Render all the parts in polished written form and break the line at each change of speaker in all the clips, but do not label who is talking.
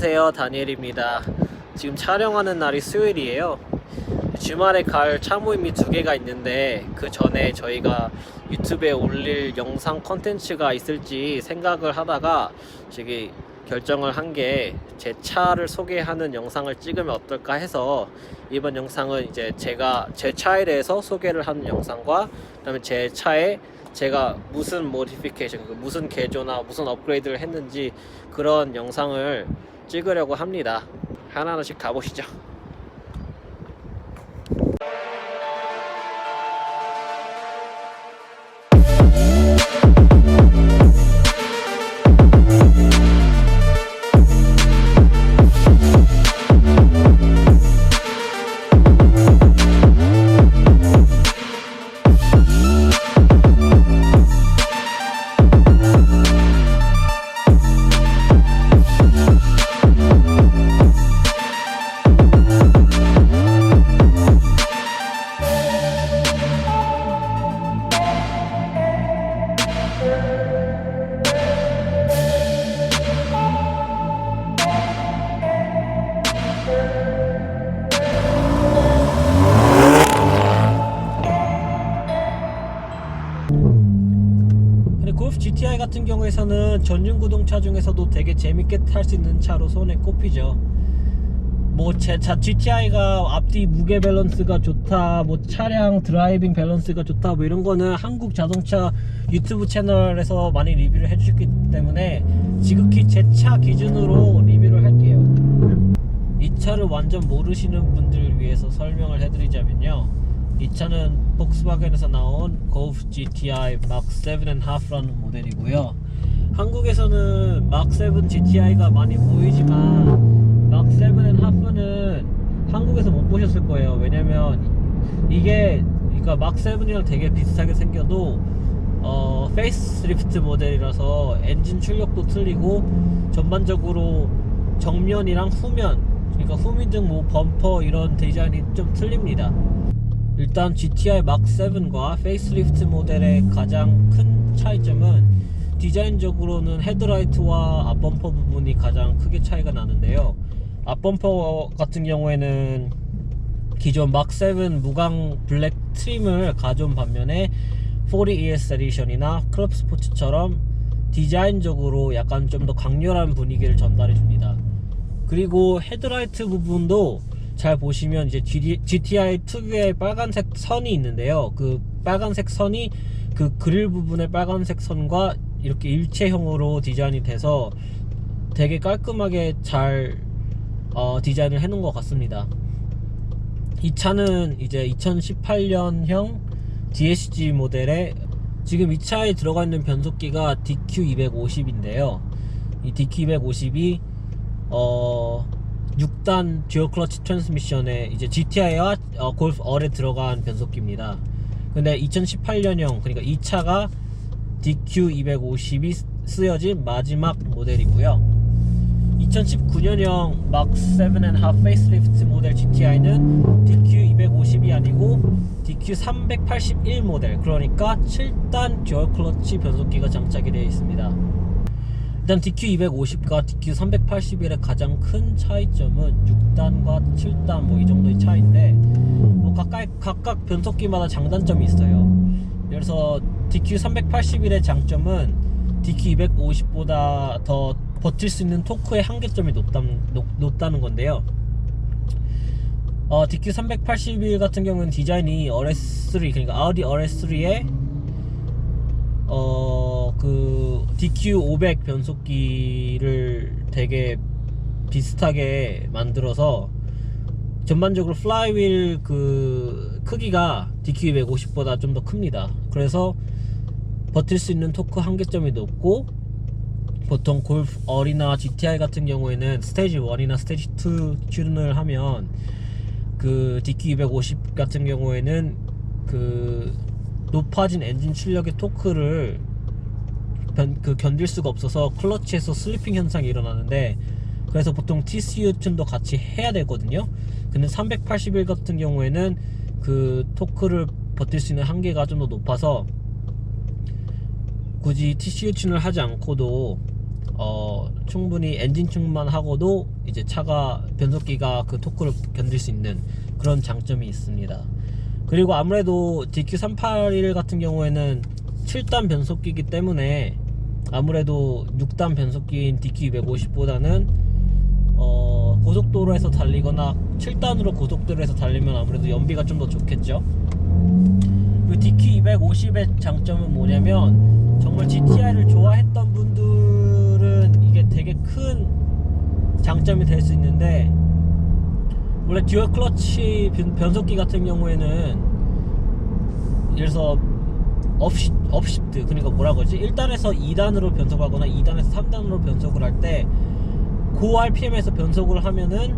안녕하세요, 다니엘입니다. 지금 촬영하는 날이 수요일이에요. 주말에 갈 차 모임이 2개가 있는데 그 전에 저희가 유튜브에 올릴 영상 컨텐츠가 있을지 생각을 하다가 저기 결정을 한 게 제 차를 소개하는 영상을 찍으면 어떨까 해서 이번 영상은 이제 제가 제 차에 대해서 소개를 하는 영상과 그다음에 제 차에 제가 무슨 모디피케이션, 무슨 개조나 무슨 업그레이드를 했는지 그런 영상을 찍으려고 합니다. 하나하나씩 가보시죠. 골프 GTI 같은 경우에서는 전륜구동차 중에서도 되게 재밌게 탈 수 있는 차로 손에 꼽히죠. 뭐 제 차 GTI가 앞뒤 무게 밸런스가 좋다, 뭐 차량 드라이빙 밸런스가 좋다, 뭐 이런 거는 한국 자동차 유튜브 채널에서 많이 리뷰를 해주셨기 때문에 지극히 제 차 기준으로 리뷰를 할게요. 이 차를 완전 모르시는 분들을 위해서 설명을 해드리자면요, 이 차는 폭스바겐에서 나온 골프 GTI Mach 7.5라는 모델이고요. 한국에서는 Mach 7 GTI가 많이 보이지만 Mach 7.5는 한국에서 못 보셨을 거예요. 왜냐면 이게 그러니까 Mach 7이랑 되게 비슷하게 생겨도 페이스리프트 모델이라서 엔진 출력도 틀리고 전반적으로 정면이랑 후면, 그러니까 후미등 뭐 범퍼 이런 디자인이 좀 틀립니다. 일단 GTI Mach 7과 페이스리프트 모델의 가장 큰 차이점은 디자인적으로는 헤드라이트와 앞범퍼 부분이 가장 크게 차이가 나는데요. 앞범퍼 같은 경우에는 기존 Mach 7 무광 블랙 트림을 가져온 반면에 40ES 에디션이나 클럽 스포츠처럼 디자인적으로 약간 좀 더 강렬한 분위기를 전달해 줍니다. 그리고 헤드라이트 부분도 잘 보시면 이제 GTI 특유의 빨간색 선이 있는데요. 그 빨간색 선이 그 그릴 부분의 빨간색 선과 이렇게 일체형으로 디자인이 돼서 되게 깔끔하게 잘 디자인을 해놓은 것 같습니다. 이 차는 이제 2018년형 DSG 모델에 지금 이 차에 들어가 있는 변속기가 DQ250인데요. 이 DQ250이 6단 듀얼 클러치 트랜스미션에 이제 GTI와 골프 R에 들어간 변속기입니다. 근데 2018년형, 그러니까 이 차가 DQ250이 쓰여진 마지막 모델이고요. 2019년형 Mach 7.5 페이스리프트 모델 GTI는 DQ250이 아니고 DQ381 모델, 그러니까 7단 듀얼 클러치 변속기가 장착이 되어 있습니다. 일단 DQ250과 DQ381의 가장 큰 차이점은 6단과 7단 뭐 이 정도의 차이인데, 뭐 각각 변속기마다 장단점이 있어요. 그래서 DQ381의 장점은 DQ250보다 더 버틸 수 있는 토크의 한계점이 높다는 건데요. DQ381 같은 경우는 디자인이 RS3, 그러니까 아우디 RS3에 그 DQ500 변속기를 되게 비슷하게 만들어서 전반적으로 플라이휠 그 크기가 DQ250보다 좀 더 큽니다. 그래서 버틸 수 있는 토크 한계점이 높고, 보통 골프 R이나 GTI 같은 경우에는 스테이지 1이나 스테이지 2 튠을 하면 그 DQ250 같은 경우에는 그 높아진 엔진 출력의 토크를 견딜 수가 없어서 클러치에서 슬리핑 현상이 일어나는데, 그래서 보통 TCU 튠도 같이 해야 되거든요. 근데 381 같은 경우에는 그 토크를 버틸 수 있는 한계가 좀 더 높아서 굳이 TCU 튠을 하지 않고도 충분히 엔진 충만 하고도 이제 차가 변속기가 그 토크를 견딜 수 있는 그런 장점이 있습니다. 그리고 아무래도 DQ381 같은 경우에는 7단 변속기이기 때문에 아무래도 6단 변속기인 DQ250보다는 고속도로에서 달리거나 7단으로 고속도로에서 달리면 아무래도 연비가 좀 더 좋겠죠. 그 DQ250의 장점은 뭐냐면, 정말 GTI를 좋아했던 분들은 이게 되게 큰 장점이 될 수 있는데, 원래 듀얼 클러치 변속기 같은 경우에는 예를 들어서 업시프트, 그러니까 뭐라 그러지, 1단에서 2단으로 변속하거나 2단에서 3단으로 변속을 할 때 고 RPM에서 변속을 하면은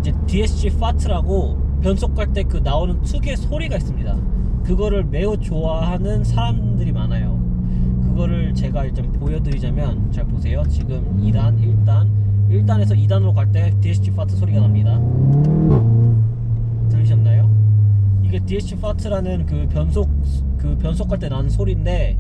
이제 DSG 파트라고 변속할 때 그 나오는 특유의 소리가 있습니다. 그거를 매우 좋아하는 사람들이 많아요. 그거를 제가 일단 보여드리자면, 잘 보세요. 지금 2단, 1단에서 2단으로 갈 때 DSG 파트 소리가 납니다. 들리셨나요? 이게 DSG 파트라는 그 변속할 때 나는 소리인데,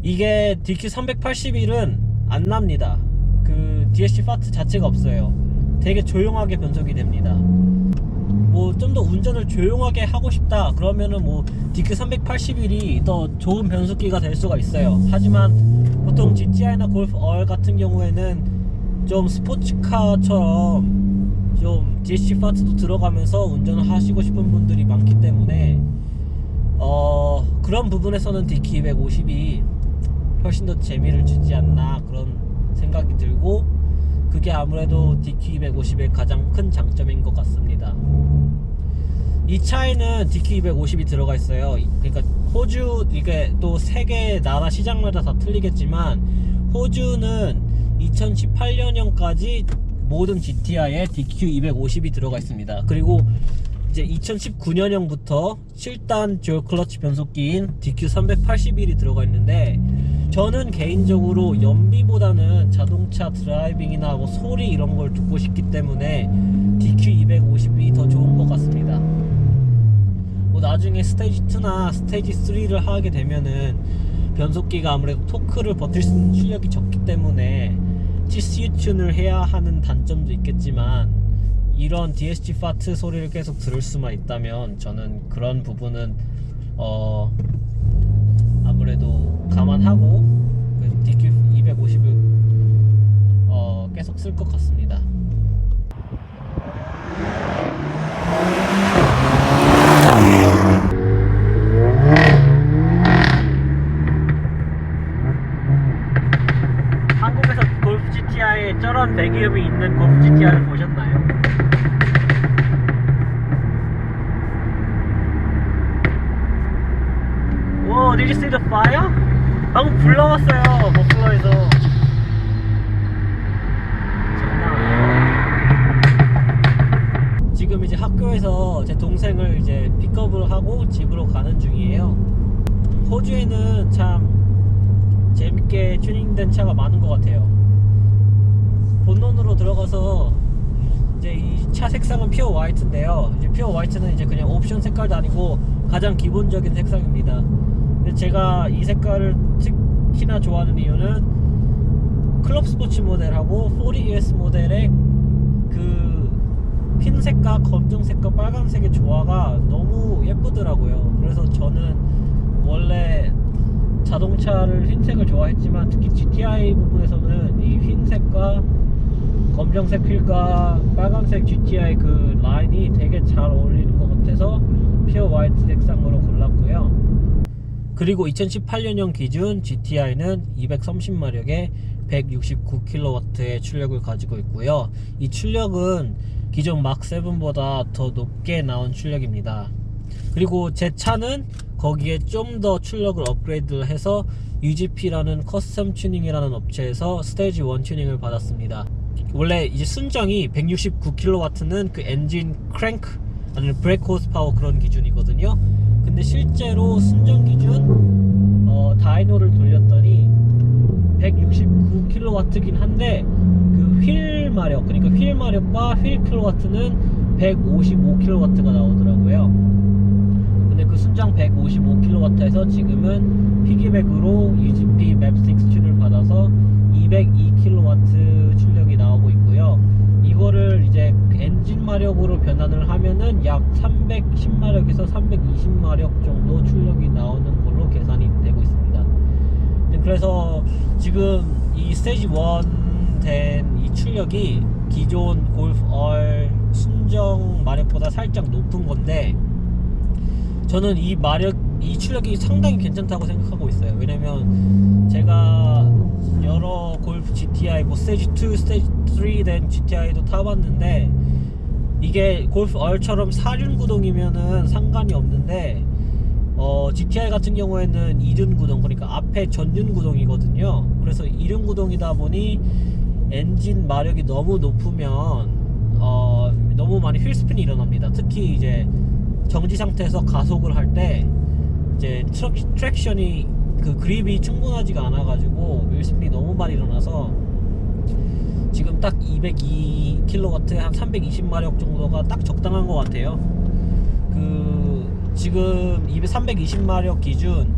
이게 DQ381은 안 납니다. 그 DSG 파트 자체가 없어요. 되게 조용하게 변속이 됩니다. 뭐 좀 더 운전을 조용하게 하고 싶다 그러면은 뭐 DQ381이 더 좋은 변속기가 될 수가 있어요. 하지만 보통 GTI나 골프 R 같은 경우에는 좀 스포츠카처럼 좀 DSG 파트도 들어가면서 운전을 하시고 싶은 분들이 많기 때문에 그런 부분에서는 DQ250이 훨씬 더 재미를 주지 않나 그런 생각이 들고, 그게 아무래도 DQ250의 가장 큰 장점인 것 같습니다. 이 차에는 DQ250이 들어가 있어요. 그러니까 호주, 이게 또 세계 나라 시장마다 다 틀리겠지만, 호주는 2018년형까지 모든 GTI에 DQ250이 들어가 있습니다. 그리고 이제 2019년형부터 7단 듀얼 클러치 변속기인 DQ381이 들어가 있는데, 저는 개인적으로 연비보다는 자동차 드라이빙이나 뭐 소리 이런 걸 듣고 싶기 때문에 DQ250이 더 좋은 것 같습니다. 뭐 나중에 스테이지 2나 스테이지 3를 하게 되면은 변속기가 아무래도 토크를 버틸 수 있는 출력이 적기 때문에 CCU 튠을 해야 하는 단점도 있겠지만, 이런 DSG 파트 소리를 계속 들을 수만 있다면 저는 그런 부분은 아무래도 감안하고 DQ250을 계속 쓸 것 같습니다. 한국에서 골프 GTI에 저런 배기음이 있는 골프 GTI를 보셨나요? 오, did you see the fire? 방금 불 나왔어요, 버플러에서. 지금 이제 학교에서 제 동생을 이제 픽업을 하고 집으로 가는 중이에요. 호주에는 참 재밌게 튜닝된 차가 많은 것 같아요. 본론으로 들어가서 이제 이 차 색상은 퓨어 화이트인데요. 이제 퓨어 화이트는 이제 그냥 옵션 색깔도 아니고 가장 기본적인 색상입니다. 근데 제가 이 색깔을 특히나 좋아하는 이유는 클럽 스포츠 모델하고 40ES 모델의 그 흰색과 검정색과 빨간색의 조화가 너무 예쁘더라고요. 그래서 저는 원래 자동차를 흰색을 좋아했지만, 특히 GTI 부분에서는 이 흰색과 검정색 휠과 빨간색 GTI 그 라인이 되게 잘 어울리는 것 같아서 퓨어 화이트 색상으로 골랐고요. 그리고 2018년형 기준 GTI는 230마력에 169kW의 출력을 가지고 있고요. 이 출력은 기존 막스7보다 더 높게 나온 출력입니다. 그리고 제 차는 거기에 좀 더 출력을 업그레이드를 해서 UGP라는 커스텀 튜닝이라는 업체에서 스테이지 1 튜닝을 받았습니다. 원래 이제 순정이 169kW는 그 엔진 크랭크 아니면 브레이크 호스파워 그런 기준이거든요. 근데 실제로 순정 기준 다이노를 돌렸더니 169kW긴 한데 그 휠 마력, 그러니까 휠 마력과 휠 킬로와트는 155kW가 나오더라고요. 근데 그 순정 155kW에서 지금은 피기백으로 UGP 맵6 튠을 받아서 202kW 출력이 나오고 있고요. 이거를 이제 엔진 마력으로 변환을 하면은 약 310마력에서 320마력 정도 출력이 나오는 걸로 계산이 되고 있습니다. 그래서 지금 이 스테이지 1 된 이 출력이 기존 골프 R 순정 마력보다 살짝 높은 건데, 저는 이 출력이 상당히 괜찮다고 생각하고 있어요. 왜냐면 제가 여러 골프 GTI, 뭐 스테이지 2, 스테이지 3 된 GTI도 타봤는데, 이게 골프 R처럼 4륜 구동이면은 상관이 없는데, GTI 같은 경우에는 2륜 구동, 그러니까 앞에 전륜 구동이거든요. 그래서 2륜 구동이다 보니 엔진 마력이 너무 높으면 너무 많이 휠스핀이 일어납니다. 특히 이제 정지 상태에서 가속을 할 때 이제 트랙션이 그 그립이 충분하지가 않아 가지고 휠스핀이 너무 많이 일어나서, 지금 딱 202kW 한 320마력 정도가 딱 적당한 것 같아요. 지금 320마력 기준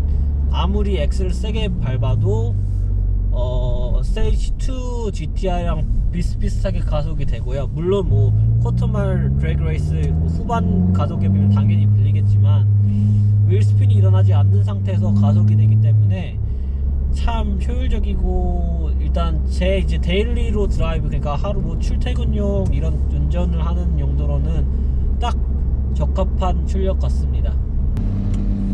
아무리 엑셀을 세게 밟아도 스테이지 2 GTI랑 비슷비슷하게 가속이 되고요. 물론 뭐 쿼터마일 드래그 레이스 후반 가속에 비하면 당연히 밀리겠지만, 휠스핀이 일어나지 않는 상태에서 가속이 되기 때문에 참 효율적이고, 일단 제 이제 데일리로 드라이브, 그러니까 하루 뭐 출퇴근용 이런 운전을 하는 용도로는 딱 적합한 출력 같습니다.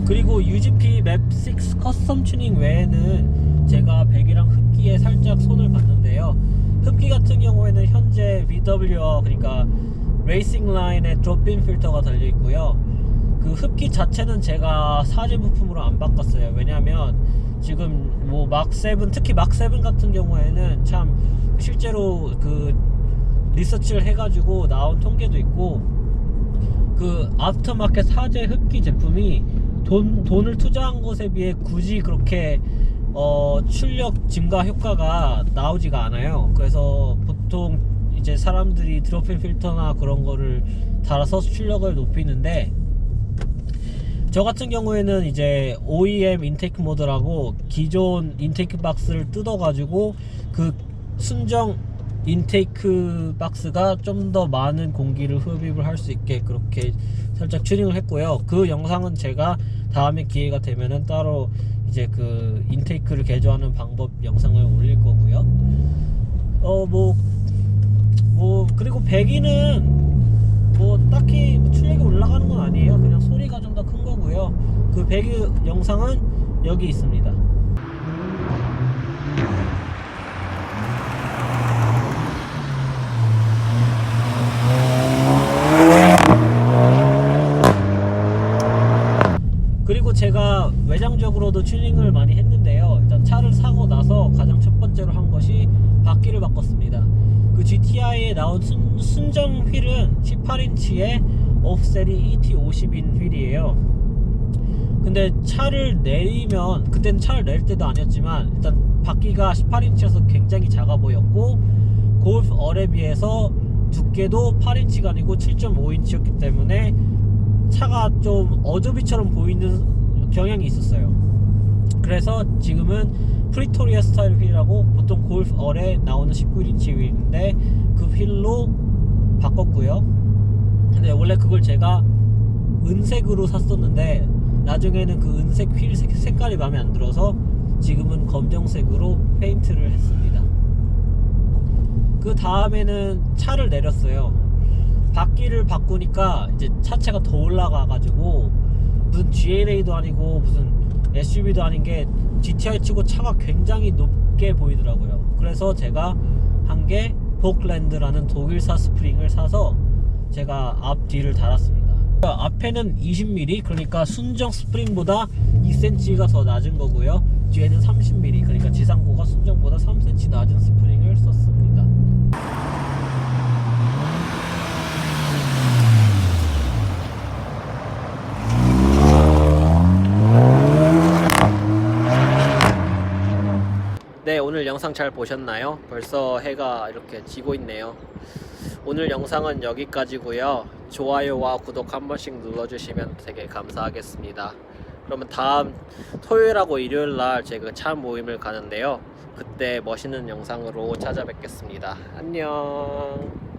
그리고 UGP 맵6 커스텀 튜닝 외에는 제가 배기랑 흡기에 살짝 손을 봤는데요. 흡기 같은 경우에는 현재 VWR, 그러니까 레이싱 라인에 드롭인 필터가 달려 있고요. 그 흡기 자체는 제가 사제 부품으로 안 바꿨어요. 왜냐하면 지금 뭐 막7, 특히 막7 같은 경우에는 참 실제로 그 리서치를 해가지고 나온 통계도 있고, 그 아프터마켓 사제 흡기 제품이 돈을 투자한 것에 비해 굳이 그렇게 출력 증가 효과가 나오지가 않아요. 그래서 보통 이제 사람들이 드롭인 필터나 그런 거를 달아서 출력을 높이는데, 저 같은 경우에는 이제 OEM 인테이크 모드라고 기존 인테이크 박스를 뜯어가지고 그 순정 인테이크 박스가 좀 더 많은 공기를 흡입을 할 수 있게 그렇게 살짝 튜닝을 했고요. 그 영상은 제가 다음에 기회가 되면은 따로 이제 그 인테이크를 개조하는 방법 영상을 올릴 거고요. 그리고 배기는 뭐 딱히 출력이 올라가는 건 아니에요. 그냥 소리가 좀 더 큰 거고요. 그 배기 영상은 여기 있습니다. 그리고 제가 외장적으로도 튜닝을 많이 했는데요. 일단 차를 사고 나서 가장 첫 번째로 한 것이 바퀴를 바꿨습니다. 그 GTI에 나온 순정 휠은 18인치에 오프셋이 ET50인 휠이에요. 근데 차를 내리면, 그때는 차를 낼 때도 아니었지만 일단 바퀴가 18인치여서 굉장히 작아 보였고, 골프 R에 비해서 두께도 8인치가 아니고 7.5인치였기 때문에 차가 좀 어저비처럼 보이는 경향이 있었어요. 그래서 지금은 프리토리아 스타일 휠이라고 보통 골프 R에 나오는 19인치 휠인데 그 휠로 바꿨고요. 근데 원래 그걸 제가 은색으로 샀었는데 나중에는 그 은색 휠 색깔이 마음에 안 들어서 지금은 검정색으로 페인트를 했습니다. 그 다음에는 차를 내렸어요. 바퀴를 바꾸니까 이제 차체가 더 올라가가지고 무슨 GLA도 아니고 무슨 SUV도 아닌 게 GTI 치고 차가 굉장히 높게 보이더라고요. 그래서 제가 한 게 복랜드라는 독일사 스프링을 사서 제가 앞뒤를 달았습니다. 앞에는 20mm, 그러니까 순정 스프링보다 2cm가 더 낮은 거고요. 뒤에는 30mm, 그러니까 지상고가 순정보다 3cm 낮은 스프링을 썼습니다. 네, 오늘 영상 잘 보셨나요? 벌써 해가 이렇게 지고 있네요. 오늘 영상은 여기까지고요. 좋아요와 구독 한 번씩 눌러주시면 되게 감사하겠습니다. 그럼 그러면 다음 토요일하고 일요일 날 제가 차 모임을 가는데요. 그때 멋있는 영상으로 찾아뵙겠습니다. 안녕.